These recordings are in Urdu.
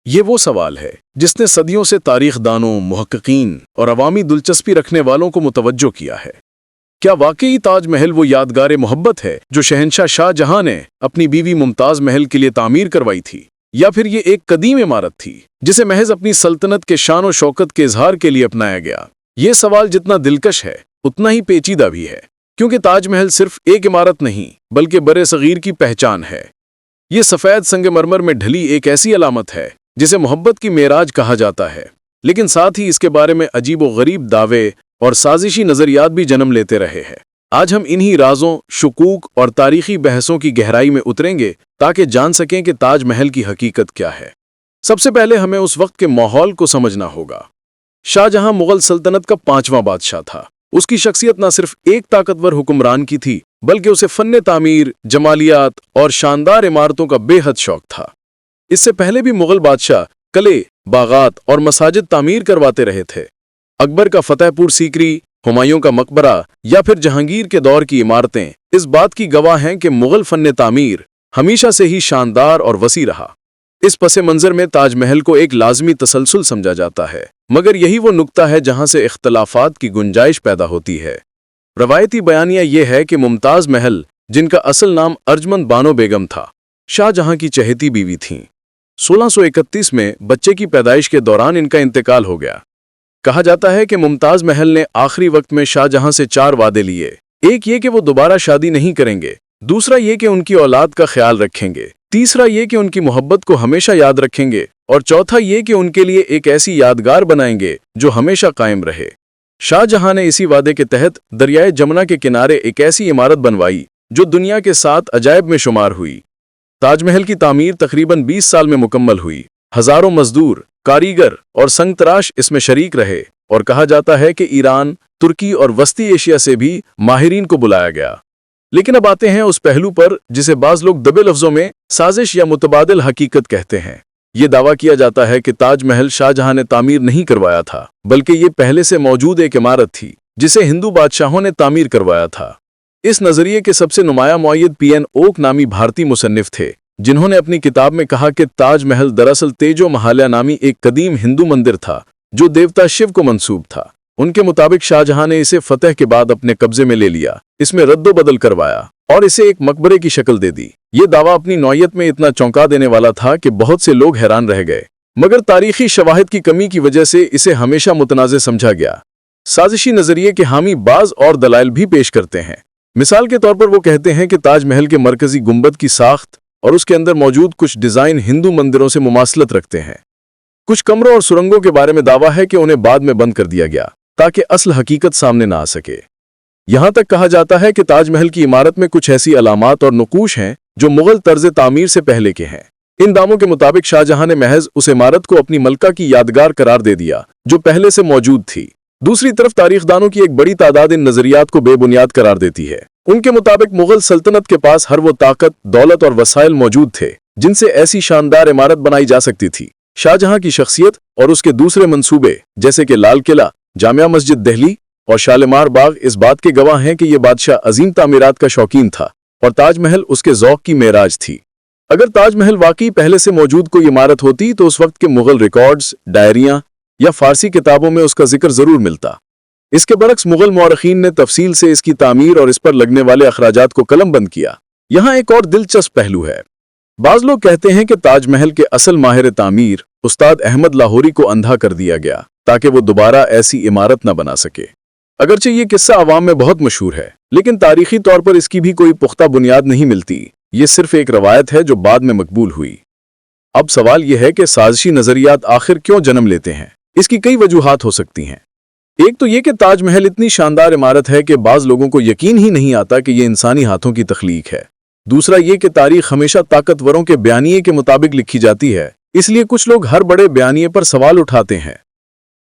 یہ وہ سوال ہے جس نے صدیوں سے تاریخ دانوں، محققین اور عوامی دلچسپی رکھنے والوں کو متوجہ کیا ہے۔ کیا واقعی تاج محل وہ یادگار محبت ہے جو شہنشاہ شاہ جہاں نے اپنی بیوی ممتاز محل کے لیے تعمیر کروائی تھی، یا پھر یہ ایک قدیم عمارت تھی جسے محض اپنی سلطنت کے شان و شوکت کے اظہار کے لیے اپنایا گیا؟ یہ سوال جتنا دلکش ہے اتنا ہی پیچیدہ بھی ہے، کیونکہ تاج محل صرف ایک عمارت نہیں بلکہ برِ صغیر کی پہچان ہے۔ یہ سفید سنگ مرمر میں ڈھلی ایک ایسی علامت ہے جسے محبت کی معراج کہا جاتا ہے، لیکن ساتھ ہی اس کے بارے میں عجیب و غریب دعوے اور سازشی نظریات بھی جنم لیتے رہے ہیں۔ آج ہم انہی رازوں، شکوک اور تاریخی بحثوں کی گہرائی میں اتریں گے تاکہ جان سکیں کہ تاج محل کی حقیقت کیا ہے۔ سب سے پہلے ہمیں اس وقت کے ماحول کو سمجھنا ہوگا۔ شاہ جہاں مغل سلطنت کا 5واں بادشاہ تھا۔ اس کی شخصیت نہ صرف ایک طاقتور حکمران کی تھی بلکہ اسے فن تعمیر، جمالیات اور شاندار عمارتوں کا بے حد شوق تھا۔ اس سے پہلے بھی مغل بادشاہ قلعے، باغات اور مساجد تعمیر کرواتے رہے تھے۔ اکبر کا فتح پور سیکری، ہمایوں کا مقبرہ یا پھر جہانگیر کے دور کی عمارتیں اس بات کی گواہ ہیں کہ مغل فن تعمیر ہمیشہ سے ہی شاندار اور وسیع رہا۔ اس پس منظر میں تاج محل کو ایک لازمی تسلسل سمجھا جاتا ہے، مگر یہی وہ نقطہ ہے جہاں سے اختلافات کی گنجائش پیدا ہوتی ہے۔ روایتی بیانیہ یہ ہے کہ ممتاز محل، جن کا اصل نام ارجمند بانو بیگم تھا، شاہ جہاں کی چہیتی بیوی تھیں۔ 1631 میں بچے کی پیدائش کے دوران ان کا انتقال ہو گیا۔ کہا جاتا ہے کہ ممتاز محل نے آخری وقت میں شاہ جہاں سے 4 وعدے لیے۔ ایک یہ کہ وہ دوبارہ شادی نہیں کریں گے، دوسرا یہ کہ ان کی اولاد کا خیال رکھیں گے، تیسرا یہ کہ ان کی محبت کو ہمیشہ یاد رکھیں گے، اور چوتھا یہ کہ ان کے لیے ایک ایسی یادگار بنائیں گے جو ہمیشہ قائم رہے۔ شاہ جہاں نے اسی وعدے کے تحت دریائے جمنا کے کنارے ایک ایسی عمارت بنوائی جو دنیا کے 7 عجائب میں شمار ہوئی۔ تاج محل کی تعمیر تقریباً 20 سال میں مکمل ہوئی۔ ہزاروں مزدور، کاریگر اور سنگ تراش اس میں شریک رہے، اور کہا جاتا ہے کہ ایران، ترکی اور وسطی ایشیا سے بھی ماہرین کو بلایا گیا۔ لیکن اب آتے ہیں اس پہلو پر جسے بعض لوگ دبے لفظوں میں سازش یا متبادل حقیقت کہتے ہیں۔ یہ دعویٰ کیا جاتا ہے کہ تاج محل شاہ جہاں نے تعمیر نہیں کروایا تھا، بلکہ یہ پہلے سے موجود ایک عمارت تھی جسے ہندو بادشاہوں نے تعمیر کروایا تھا۔ اس نظریے کے سب سے نمایاں مؤید P.N. اوک نامی بھارتی مصنف تھے، جنہوں نے اپنی کتاب میں کہا کہ تاج محل دراصل تیجو محالیہ نامی ایک قدیم ہندو مندر تھا جو دیوتا شیو کو منسوب تھا۔ ان کے مطابق شاہ جہاں نے اسے فتح کے بعد اپنے قبضے میں لے لیا، اس میں رد و بدل کروایا اور اسے ایک مقبرے کی شکل دے دی۔ یہ دعویٰ اپنی نوعیت میں اتنا چونکا دینے والا تھا کہ بہت سے لوگ حیران رہ گئے، مگر تاریخی شواہد کی کمی کی وجہ سے اسے ہمیشہ متنازع سمجھا گیا۔ سازشی نظریے کے حامی بعض اور دلائل بھی پیش کرتے ہیں۔ مثال کے طور پر وہ کہتے ہیں کہ تاج محل کے مرکزی گنبد کی ساخت اور اس کے اندر موجود کچھ ڈیزائن ہندو مندروں سے مماثلت رکھتے ہیں۔ کچھ کمروں اور سرنگوں کے بارے میں دعویٰ ہے کہ انہیں بعد میں بند کر دیا گیا تاکہ اصل حقیقت سامنے نہ آ سکے۔ یہاں تک کہا جاتا ہے کہ تاج محل کی عمارت میں کچھ ایسی علامات اور نقوش ہیں جو مغل طرز تعمیر سے پہلے کے ہیں۔ ان دعووں کے مطابق شاہ جہاں نے محض اس عمارت کو اپنی ملکہ کی یادگار قرار دے دیا جو پہلے سے موجود تھی۔ دوسری طرف تاریخ دانوں کی ایک بڑی تعداد ان نظریات کو بے بنیاد قرار دیتی ہے۔ ان کے مطابق مغل سلطنت کے پاس ہر وہ طاقت، دولت اور وسائل موجود تھے جن سے ایسی شاندار عمارت بنائی جا سکتی تھی۔ شاہ جہاں کی شخصیت اور اس کے دوسرے منصوبے جیسے کہ لال قلعہ، جامع مسجد دہلی اور شالیمار باغ اس بات کے گواہ ہیں کہ یہ بادشاہ عظیم تعمیرات کا شوقین تھا اور تاج محل اس کے ذوق کی معراج تھی۔ اگر تاج محل واقعی پہلے سے موجود کوئی عمارت ہوتی تو اس وقت کے مغل ریکارڈز، ڈائریاں یا فارسی کتابوں میں اس کا ذکر ضرور ملتا۔ اس کے برعکس مغل مورخین نے تفصیل سے اس کی تعمیر اور اس پر لگنے والے اخراجات کو قلم بند کیا۔ یہاں ایک اور دلچسپ پہلو ہے۔ بعض لوگ کہتے ہیں کہ تاج محل کے اصل ماہر تعمیر استاد احمد لاہوری کو اندھا کر دیا گیا تاکہ وہ دوبارہ ایسی عمارت نہ بنا سکے۔ اگرچہ یہ قصہ عوام میں بہت مشہور ہے، لیکن تاریخی طور پر اس کی بھی کوئی پختہ بنیاد نہیں ملتی۔ یہ صرف ایک روایت ہے جو بعد میں مقبول ہوئی۔ اب سوال یہ ہے کہ سازشی نظریات آخر کیوں جنم لیتے ہیں؟ اس کی کئی وجوہات ہو سکتی ہیں۔ ایک تو یہ کہ تاج محل اتنی شاندار عمارت ہے کہ بعض لوگوں کو یقین ہی نہیں آتا کہ یہ انسانی ہاتھوں کی تخلیق ہے۔ دوسرا یہ کہ تاریخ ہمیشہ طاقتوروں کے بیانیے کے مطابق لکھی جاتی ہے، اس لیے کچھ لوگ ہر بڑے بیانیے پر سوال اٹھاتے ہیں۔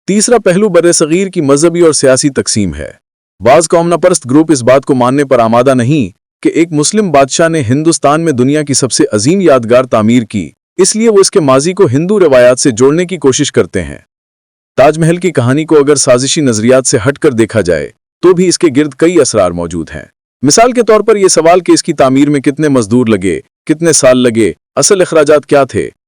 تیسرا پہلو برصغیر کی مذہبی اور سیاسی تقسیم ہے۔ بعض قومنا پرست گروپ اس بات کو ماننے پر آمادہ نہیں کہ ایک مسلم بادشاہ نے ہندوستان میں دنیا کی سب سے عظیم یادگار تعمیر کی، اس لیے وہ اس کے ماضی کو ہندو روایات سے جوڑنے کی کوشش کرتے ہیں۔ تاج محل کی کہانی کو اگر سازشی نظریات سے ہٹ کر دیکھا جائے تو بھی اس کے گرد کئی اسرار موجود ہیں۔ مثال کے طور پر یہ سوال کہ اس کی تعمیر میں کتنے مزدور لگے، کتنے سال لگے، اصل اخراجات کیا تھے،